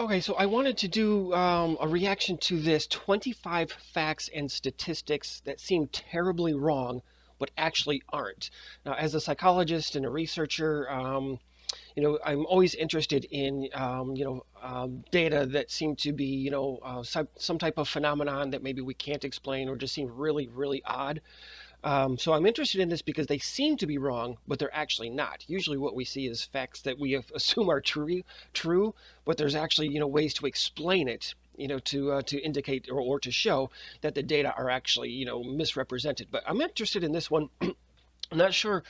Okay, so I wanted to do a reaction to this 25 facts and statistics that seem terribly wrong, but actually aren't. Now, as a psychologist and a researcher, I'm always interested in, data that seem to be, some type of phenomenon that maybe we can't explain or just seem really, really odd. So I'm interested in this because they seem to be wrong, but they're actually not. Usually, what we see is facts that we assume are true, but there's actually ways to explain it. To indicate or to show that the data are actually misrepresented. But I'm interested in this one. I'm not sure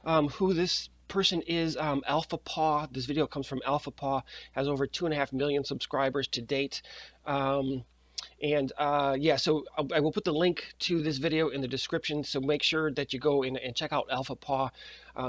who this person is. Alpha Paw. This video comes from Alpha Paw. Has over 2.5 million subscribers to date. So I will put the link to this video in the description. So make sure that you go in and check out Alpha Paw,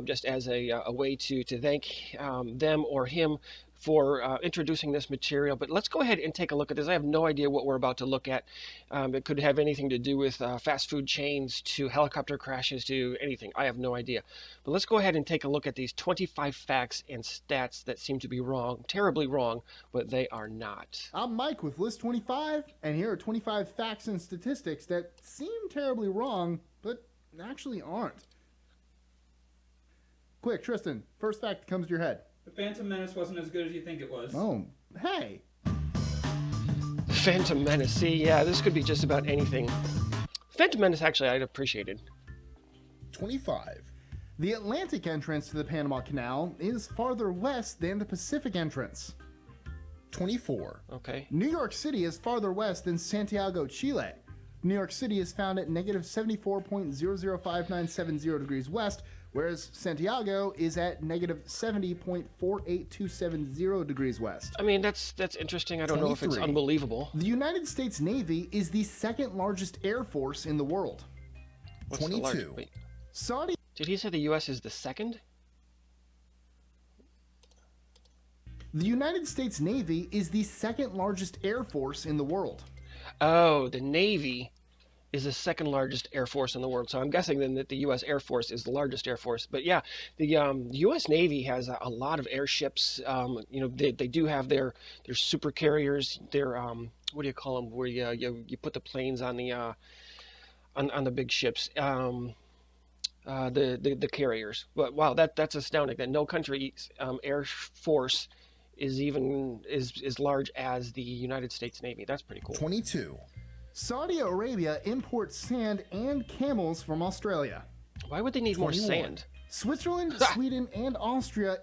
just as a way to thank them or him for introducing this material. But let's go ahead and take a look at this. I have no idea what we're about to look at. It could have anything to do with fast food chains to helicopter crashes to anything. I have no idea. But let's go ahead and take a look at these 25 facts and stats that seem to be wrong, terribly wrong, but they are not. I'm Mike with List 25, and here are 25 facts and statistics that seem terribly wrong, but actually aren't. Quick, Tristan, first fact that comes to your head. The Phantom Menace wasn't as good as you think it was. Oh, hey. Phantom Menace. See, yeah, this could be just about anything. Phantom Menace, actually, I'd appreciated. 25. The Atlantic entrance to the Panama Canal is farther west than the Pacific entrance. 24. Okay. New York City is farther west than Santiago, Chile. New York City is found at negative 74.005970 degrees west, whereas Santiago is at negative 70.48270 degrees west. I mean, that's interesting. I don't know if it's 23. unbelievable. The United States Navy is the second largest air force in the world. What's the 22. Wait, Saudi did he say the U.S. is the second? The United States Navy is the second largest air force in the world. Oh, the Navy is the second largest air force in the world. So I'm guessing then that the U.S. Air Force is the largest air force. But yeah, the U.S. Navy has a lot of airships. They do have their super carriers. Their what do you call them? Where you put the planes on the big ships. The carriers. But wow, that's astounding. That no country's air force is even as large as the United States Navy. That's pretty cool. 22. Saudi Arabia imports sand and camels from Australia. Why would they need more 21. sand? Switzerland, Sweden, and Austria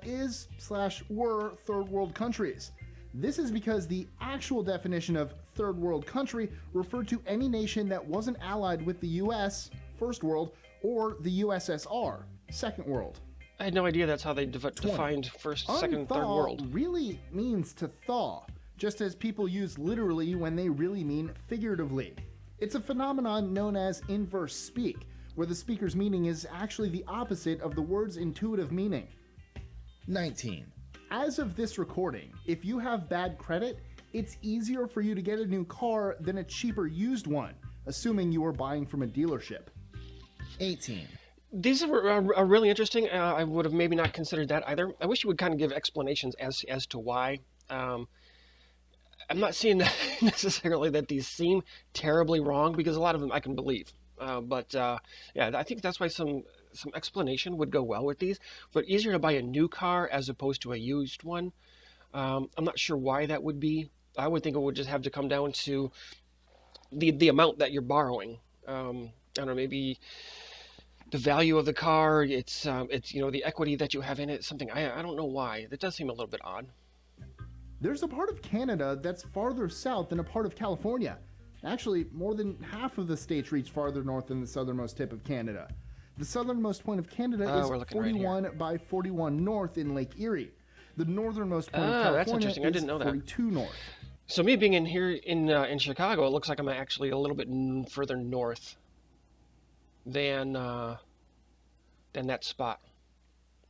were third world countries. This is because the actual definition of third world country referred to any nation that wasn't allied with the US, first world, or the USSR, second world. I had no idea that's how they defined first, second, third Unthaw world. really means to thaw, just as people use literally when they really mean figuratively. It's a phenomenon known as inverse speak, where the speaker's meaning is actually the opposite of the word's intuitive meaning. 19. As of this recording, if you have bad credit, it's easier for you to get a new car than a cheaper used one, assuming you are buying from a dealership. 18. These are really interesting. I would have maybe not considered that either. I wish you would kind of give explanations as to why. I'm not seeing necessarily that these seem terribly wrong, because a lot of them I can believe. Yeah, I think that's why some explanation would go well with these. But easier to buy a new car as opposed to a used one. I'm not sure why that would be. I would think it would just have to come down to the amount that you're borrowing. I don't know, maybe the value of the car. It's the equity that you have in it. Something I don't know why. That does seem a little bit odd. There's a part of Canada that's farther south than a part of California. Actually, more than half of the states reach farther north than the southernmost tip of Canada. The southernmost point of Canada is 41 by 41 north in Lake Erie. The northernmost point of That's California interesting. I is didn't know that. 42 north. So me being in here in Chicago, it looks like I'm actually a little bit further north than that spot.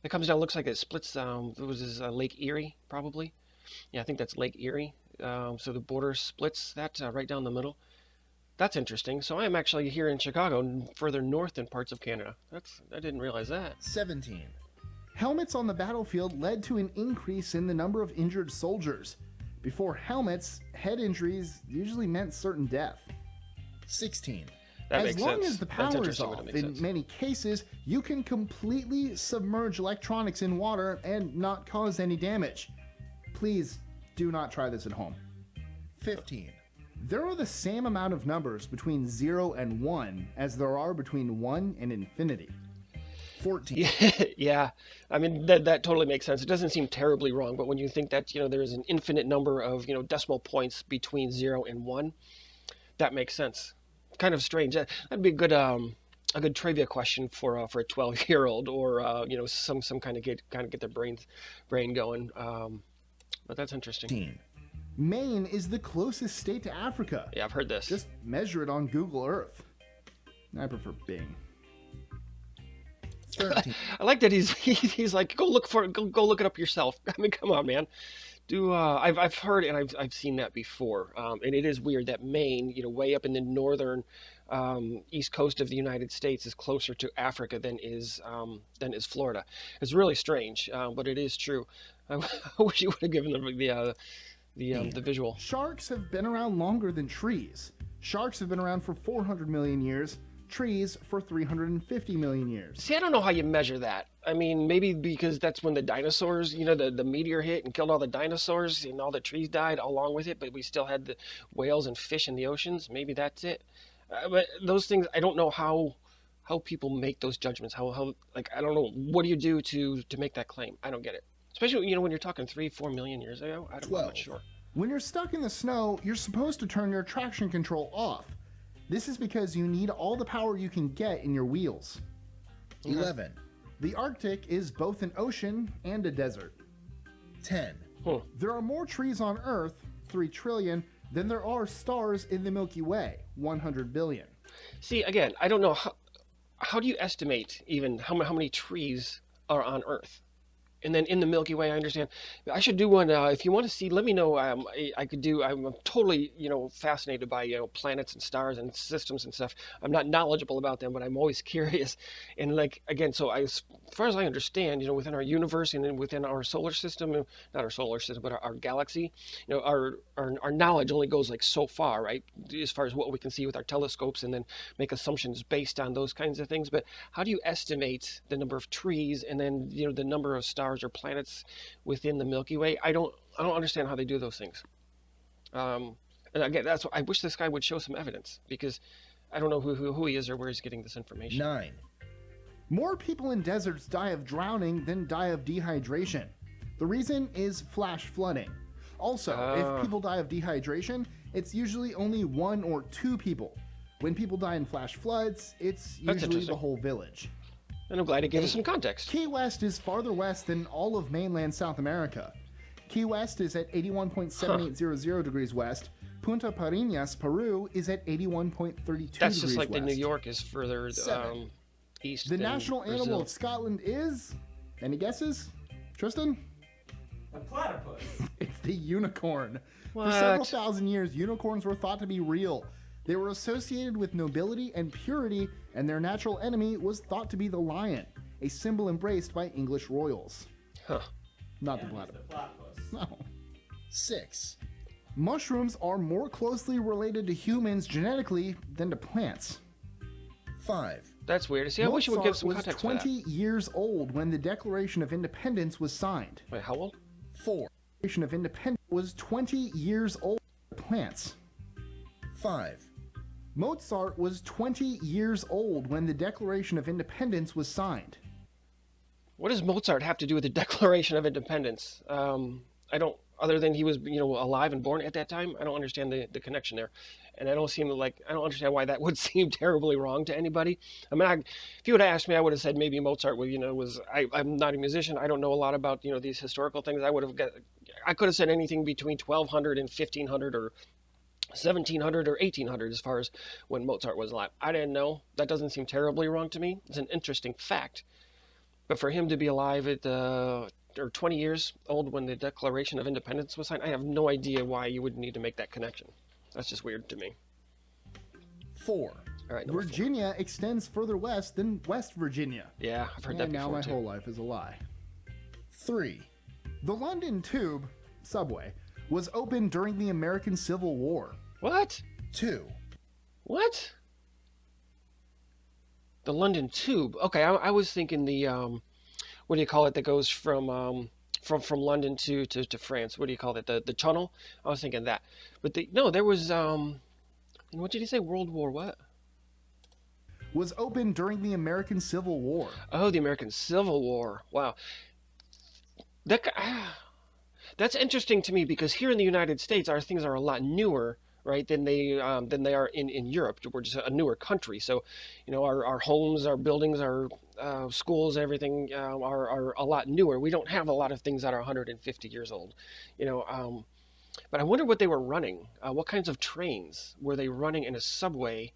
It comes down. Looks like it splits. It was Lake Erie, probably. Yeah, I think that's Lake Erie. So the border splits that right down the middle. That's interesting. So I am actually here in Chicago, further north than parts of Canada. I didn't realize that. 17. Helmets on the battlefield led to an increase in the number of injured soldiers. Before helmets, head injuries usually meant certain death. 16. That As makes long sense. as the That's power is interesting, but off, it makes in sense. many cases, you can completely submerge electronics in water and not cause any damage. Please do not try this at home. 15. There are the same amount of numbers between 0 and 1 as there are between 1 and infinity. 14. Yeah, yeah. I mean that totally makes sense. It doesn't seem terribly wrong, but when you think that there is an infinite number of decimal points between 0 and 1, that makes sense. Kind of strange. That'd be a good trivia question for a 12-year-old, or some kind of get their brain going. But that's interesting. 15. Maine is the closest state to Africa. Yeah, I've heard this. Just measure it on Google Earth. I prefer Bing. 13. I like that he's like, go look for it, go look it up yourself. I mean, come on, man. I've heard and I've seen that before, and it is weird that Maine, way up in the northern east coast of the United States, is closer to Africa than is Florida. It's really strange, but it is true. I wish you would have given the visual. Sharks have been around longer than trees. Sharks have been around for 400 million years, trees for 350 million years. See, I don't know how you measure that. I mean, maybe because that's when the dinosaurs, the meteor hit and killed all the dinosaurs and all the trees died along with it, but we still had the whales and fish in the oceans. Maybe that's it. But those things, I don't know how people make those judgments. How like, I don't know. What do you do to make that claim? I don't get it. Especially, when you're talking 3-4 million years ago. I'm not 12. sure. When you're stuck in the snow, you're supposed to turn your traction control off. This is because you need all the power you can get in your wheels. 11. The Arctic is both an ocean and a desert. 10. There are more trees on Earth, 3 trillion, than there are stars in the Milky Way, 100 billion. See, again, I don't know how do you estimate even how many trees are on Earth? And then in the Milky Way, I understand. I should do one. If you want to see, let me know. I could do. I'm totally, fascinated by, planets and stars and systems and stuff. I'm not knowledgeable about them, but I'm always curious. And like, again, so as far as I understand, within our universe and then within our solar system, not our solar system, but our galaxy, our knowledge only goes like so far, right? As far as what we can see with our telescopes, and then make assumptions based on those kinds of things. But how do you estimate the number of trees and then, the number of stars or planets within the Milky Way? I don't understand how they do those things. And again, that's what I wish this guy would show some evidence, because I don't know who he is or where he's getting this information. 9. More people in deserts die of drowning than die of dehydration. The reason is flash flooding. Also, if people die of dehydration, it's usually only 1 or 2 people. When people die in flash floods, it's usually the interesting. whole village. And I'm glad it gave us some context. Key West is farther west than all of mainland South America. Key West is at 81.7800 degrees west. Punta Parinas, Peru is at 81.32 degrees That's just like west. the New York is further 7. east. The than national Brazil. animal of Scotland is... Any guesses? Tristan? A platypus. It's the unicorn. What? For several thousand years, unicorns were thought to be real. They were associated with nobility and purity, and their natural enemy was thought to be the lion, a symbol embraced by English royals. Huh. Not the And platypus. the platypus. No. 6. Mushrooms are more closely related to humans genetically than to plants. 5. That's weird. See, I wish you would give some Mozart was context for that. 20 years old when the Declaration of Independence was signed. Wait, how old? 4. Declaration of Independence was 20 years old. Plants. 5. Mozart was 20 years old when the Declaration of Independence was signed. What does Mozart have to do with the Declaration of Independence? I don't, other than he was, alive and born at that time. I don't understand the connection there, and I don't understand why that would seem terribly wrong to anybody. I mean, if you would have asked me, I would have said maybe Mozart was. I'm not a musician. I don't know a lot about these historical things. I could have said anything between 1200 and 1500 or 1700 or 1800 as far as when Mozart was alive. I didn't know. That doesn't seem terribly wrong to me. It's an interesting fact. But for him to be alive at or 20 years old when the Declaration of Independence was signed, I have no idea why you would need to make that connection. That's just weird to me. 4. All right, number 4. Virginia extends further west than West Virginia. Yeah, I've heard that And now before my too. whole life is a lie. 3. The London Tube, subway, Was opened during the American Civil War. What? 2, What? The London Tube. Okay, I was thinking the what do you call it that goes from London to France? What do you call it? The tunnel? I was thinking that. But no, there was what did he say? World War what? Was opened during the American Civil War. Oh, the American Civil War. Wow. That that's interesting to me because here in the United States, our things are a lot newer, right, than they are in Europe. We're just a newer country, so our homes, our buildings, our schools, everything are a lot newer. We don't have a lot of things that are 150 years old, you know. But I wonder what they were running. What kinds of trains were they running in a subway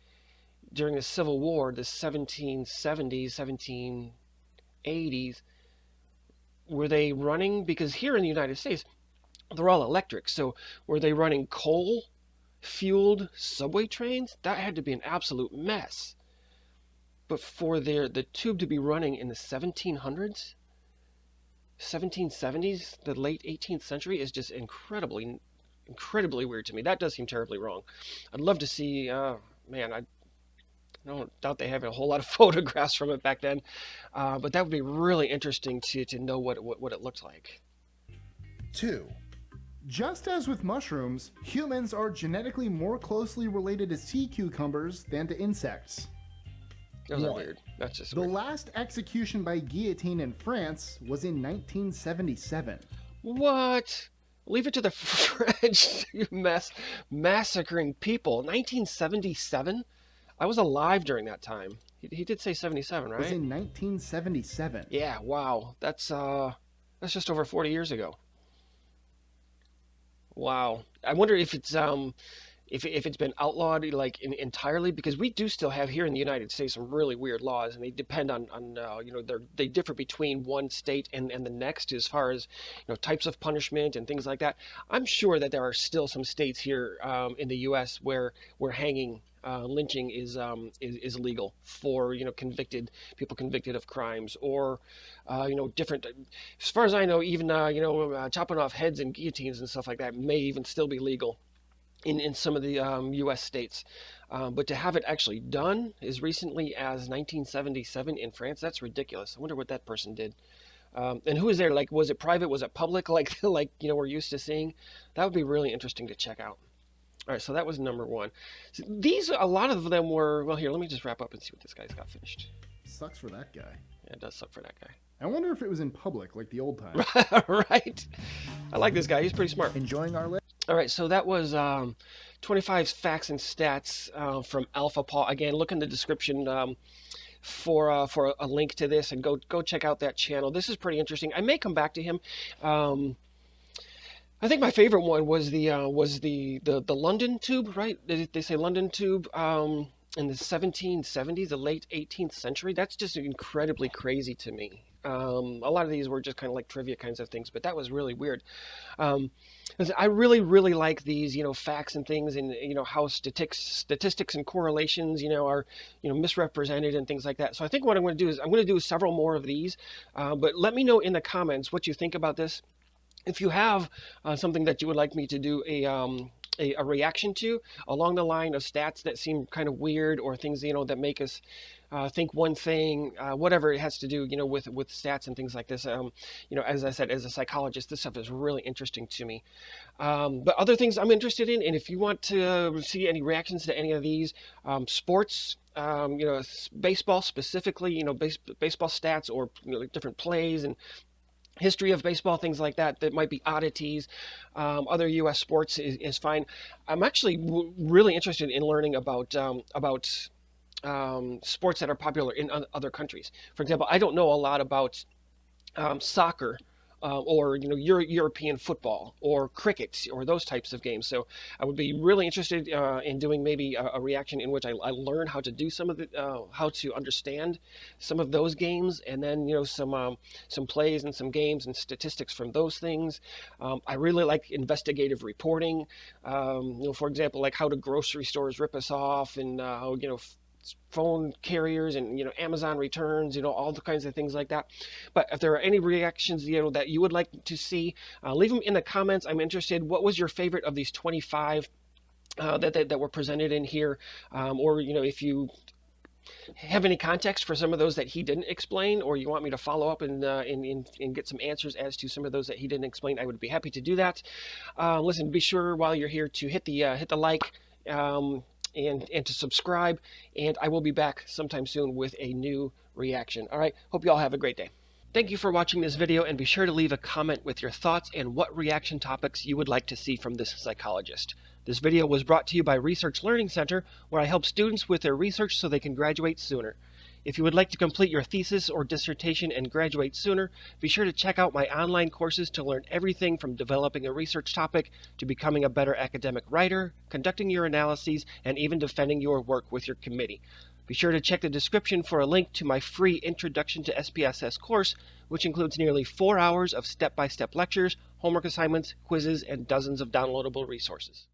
during the Civil War, the 1770s, 1780s? Were they running? Because here in the United States, they're all electric. So were they running coal-fueled subway trains? That had to be an absolute mess. But for the tube to be running in the 1700s, 1770s, the late 18th century is just incredibly weird to me. That does seem terribly wrong. I'd love to see, man, I don't doubt they have a whole lot of photographs from it back then, but that would be really interesting to know what it looked like. 2, Just as with mushrooms, humans are genetically more closely related to sea cucumbers than to insects. Those are One. weird. That's just The weird. last execution by guillotine in France was in 1977. What? Leave it to the French to massacring people. 1977? I was alive during that time. He did say 77, It was right? in 1977. Yeah, wow. That's just over 40 years ago. Wow. I wonder if it's been outlawed like entirely, because we do still have here in the United States some really weird laws, and they depend on they differ between one state and the next as far as types of punishment and things like that. I'm sure that there are still some states here in the U.S. where hanging, lynching is legal for people convicted of crimes, or different. As far as I know, even chopping off heads and guillotines and stuff like that may even still be legal in some of the U.S. states. But to have it actually done as recently as 1977 in France, that's ridiculous. I wonder what that person did. And who was there? Like, was it private? Was it public? Like we're used to seeing? That would be really interesting to check out. All right, so that was number one. So a lot of them were, well, here, let me just wrap up and see what this guy's got finished. Sucks for that guy. Yeah, it does suck for that I wonder if it was in public, like the old times. guy. Right? I like this guy. He's pretty smart. enjoying our list? All right, so that was 25 facts and stats from Alpha Paul. Again, look in the description for a link to this, and go check out that channel. This is pretty interesting. I may come back to him. I think my favorite one was the London Tube, right? They say London Tube in the 1770s, the late 18th century. That's just incredibly crazy to me. A lot of these were just kind of like trivia kinds of things, but that was really weird. I really like these, facts and things, and how statistics and correlations, are misrepresented and things like that. So I think what I'm going to do is I'm going to do several more of these. But let me know in the comments what you think about this. If you have something that you would like me to do a reaction to along the line of stats that seem kind of weird, or things that make us think one thing, whatever it has to do with stats and things like this. As I said, as a psychologist, this stuff is really interesting to me. But other things I'm interested in, and if you want to see any reactions to any of these, sports, baseball specifically, baseball stats, or different plays and history of baseball, things like that might be oddities. Other U.S. sports is fine. I'm actually really interested in learning about sports that are popular in other countries. For example, I don't know a lot about soccer, or European football, or cricket, or those types of games. So I would be really interested in doing maybe a reaction in which I learn how to do some of the how to understand some of those games, and then some plays and some games and statistics from those things. I really like investigative reporting. For example, like how do grocery stores rip us off, and how phone carriers and Amazon returns, all the kinds of things like that. But if there are any reactions that you would like to see, leave them in the comments. I'm interested. What was your favorite of these 25 that were presented in here? Or if you have any context for some of those that he didn't explain, or you want me to follow up and get some answers as to some of those that he didn't explain, I would be happy to do that. Listen, be sure while you're here to hit the like and to subscribe, and I will be back sometime soon with a new reaction. All right, hope you all have a great day. Thank you for watching this video, and be sure to leave a comment with your thoughts and what reaction topics you would like to see from this psychologist. This video was brought to you by Research Learning Center, where I help students with their research so they can graduate sooner. If you would like to complete your thesis or dissertation and graduate sooner, be sure to check out my online courses to learn everything from developing a research topic to becoming a better academic writer, conducting your analyses, and even defending your work with your committee. Be sure to check the description for a link to my free Introduction to SPSS course, which includes nearly 4 hours of step-by-step lectures, homework assignments, quizzes, and dozens of downloadable resources.